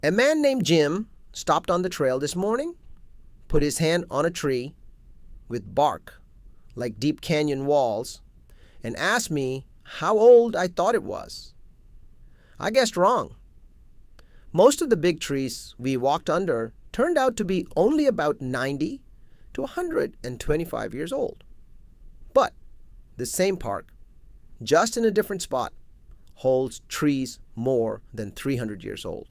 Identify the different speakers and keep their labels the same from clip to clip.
Speaker 1: A man named Jim stopped on the trail this morning, put his hand on a tree with bark like deep canyon walls, and asked me how old I thought it was. I guessed wrong. Most of the big trees we walked under turned out to be only about 90 to 125 years old. But the same park, just in a different spot, holds trees more than 300 years old.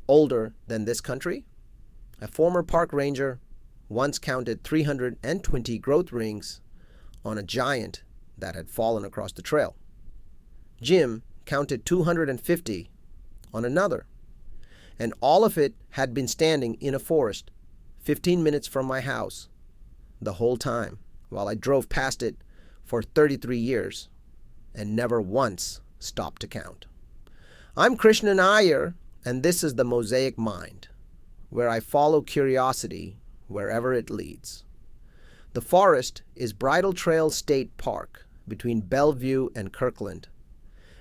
Speaker 1: Older than this country. A former park ranger once counted 320 growth rings on a giant that had fallen across the trail. Jim counted 250 on another, and all of it had been standing in a forest 15 minutes from my house the whole time while I drove past it for 33 years and never once stopped to count. I'm Krishnan Iyer, and this is the Mosaic Mind, where I follow curiosity wherever it leads. The forest is Bridle Trails State Park between Bellevue and Kirkland,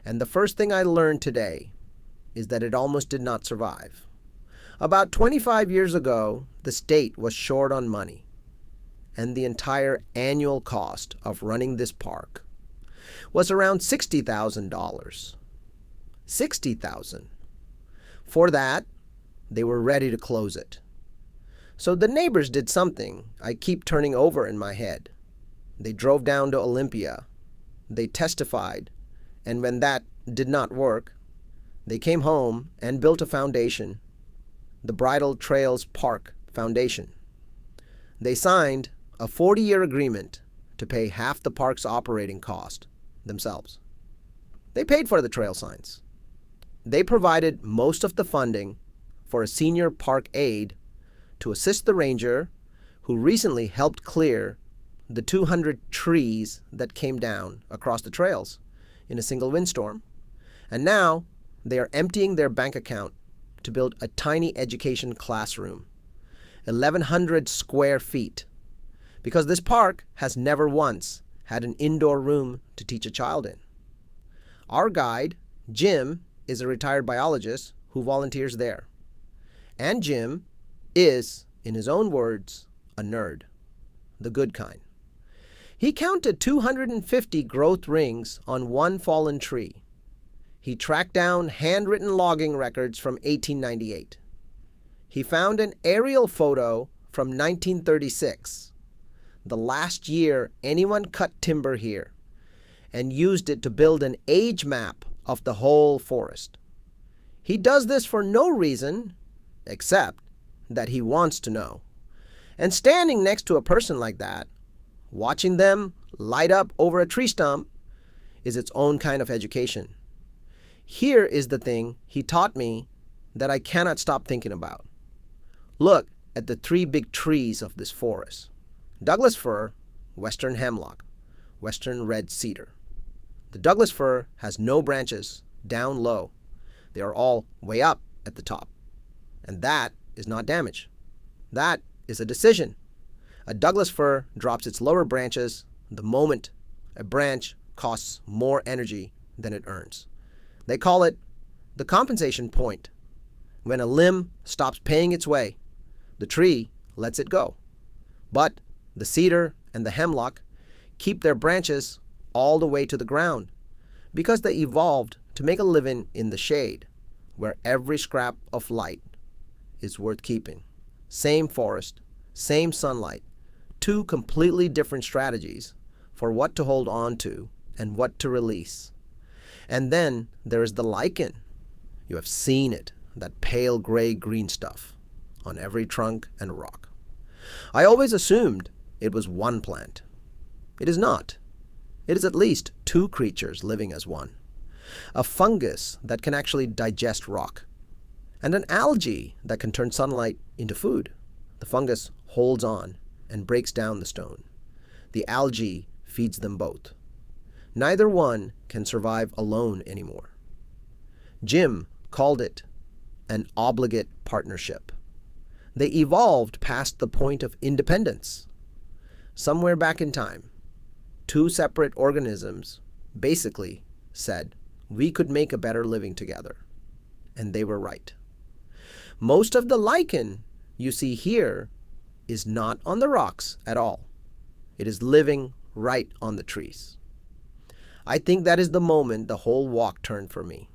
Speaker 1: and the first thing I learned today is that it almost did not survive. About 25 years ago, the state was short on money, and the entire annual cost of running this park was around $60,000. $60,000. For that, they were ready to close it. So the neighbors did something I keep turning over in my head. They drove down to Olympia. They testified, and when that did not work, they came home and built a foundation, the Bridle Trails Park Foundation. They signed a 40-year agreement to pay half the park's operating cost themselves. They paid for the trail signs. They provided most of the funding for a senior park aide to assist the ranger who recently helped clear the 200 trees that came down across the trails in a single windstorm. And now they are emptying their bank account to build a tiny education classroom, 1,100 square feet, because this park has never once had an indoor room to teach a child in. Our guide, Jim, is a retired biologist who volunteers there. And Jim is, in his own words, a nerd, the good kind. He counted 250 growth rings on one fallen tree. He tracked down handwritten logging records from 1898. He found an aerial photo from 1936, the last year anyone cut timber here, and used it to build an age map of the whole forest. He does this for no reason except that he wants to know. And standing next to a person like that, watching them light up over a tree stump, is its own kind of education. Here is the thing he taught me that I cannot stop thinking about. Look at the three big trees of this forest: Douglas fir, western hemlock, western red cedar. The Douglas fir has no branches down low. They are all way up at the top. And that is not damage. That is a decision. A Douglas fir drops its lower branches the moment a branch costs more energy than it earns. They call it the compensation point. When a limb stops paying its way, the tree lets it go. But the cedar and the hemlock keep their branches all the way to the ground because they evolved to make a living in the shade, where every scrap of light is worth keeping. Same forest, same sunlight, two completely different strategies for what to hold on to and what to release. And then there is the lichen. You have seen it, that pale gray-green stuff on every trunk and rock. I always assumed it was one plant. It is not. It is at least two creatures living as one. A fungus that can actually digest rock, and an algae that can turn sunlight into food. The fungus holds on and breaks down the stone. The algae feeds them both. Neither one can survive alone anymore. Jim called it an obligate partnership. They evolved past the point of independence. Somewhere back in time, two separate organisms basically said we could make a better living together. And they were right. Most of the lichen you see here is not on the rocks at all. It is living right on the trees. I think that is the moment the whole walk turned for me.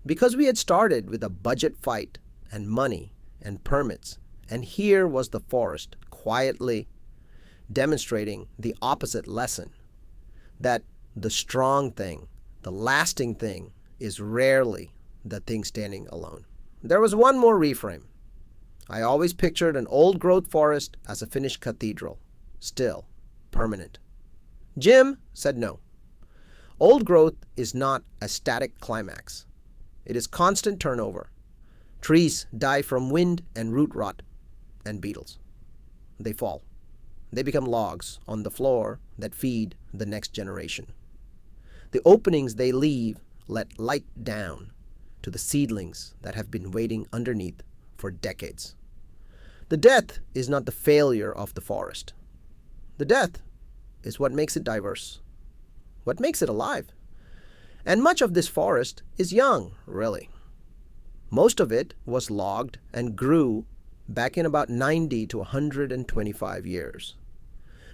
Speaker 1: Because we had started with a budget fight and money and permits, and here was the forest quietly demonstrating the opposite lesson, that the strong thing, the lasting thing, is rarely the thing standing alone. There was one more reframe. I always pictured an old-growth forest as a finished cathedral, still, permanent. Jim said no. Old growth is not a static climax. It is constant turnover. Trees die from wind and root rot and beetles. They fall. They become logs on the floor that feed the next generation. The openings they leave let light down to the seedlings that have been waiting underneath for decades. The death is not the failure of the forest. The death is what makes it diverse, what makes it alive. And much of this forest is young, really. Most of it was logged and grew back in about 90 to 125 years,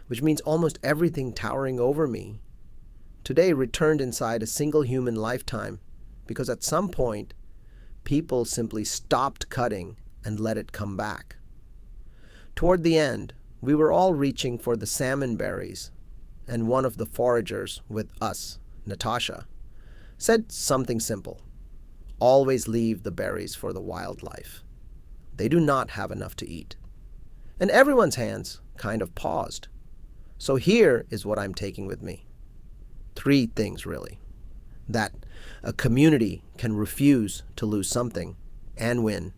Speaker 1: which means almost everything towering over me today returned inside a single human lifetime, because at some point, people simply stopped cutting and let it come back. Toward the end, we were all reaching for the salmon berries, and one of the foragers with us, Natasha, said something simple. Always leave the berries for the wildlife. They do not have enough to eat. And everyone's hands kind of paused. So here is what I'm taking with me. 3 things, really. That a community can refuse to lose something and win.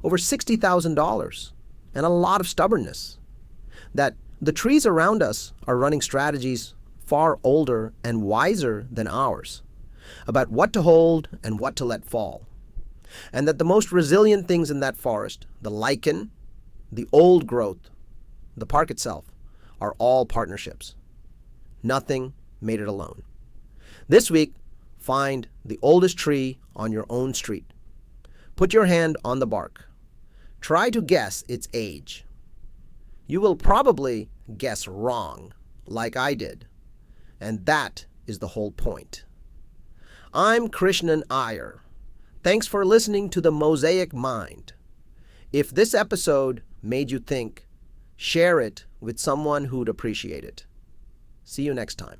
Speaker 1: Over $60,000 and a lot of stubbornness. That the trees around us are running strategies far older and wiser than ours about what to hold and what to let fall. And that the most resilient things in that forest, the lichen, the old growth, the park itself, are all partnerships. Nothing made it alone. This week, find the oldest tree on your own street. Put your hand on the bark. Try to guess its age. You will probably guess wrong, like I did. And that is the whole point. I'm Krishnan Iyer. Thanks for listening to The Mosaic Mind. If this episode made you think, share it with someone who'd appreciate it. See you next time.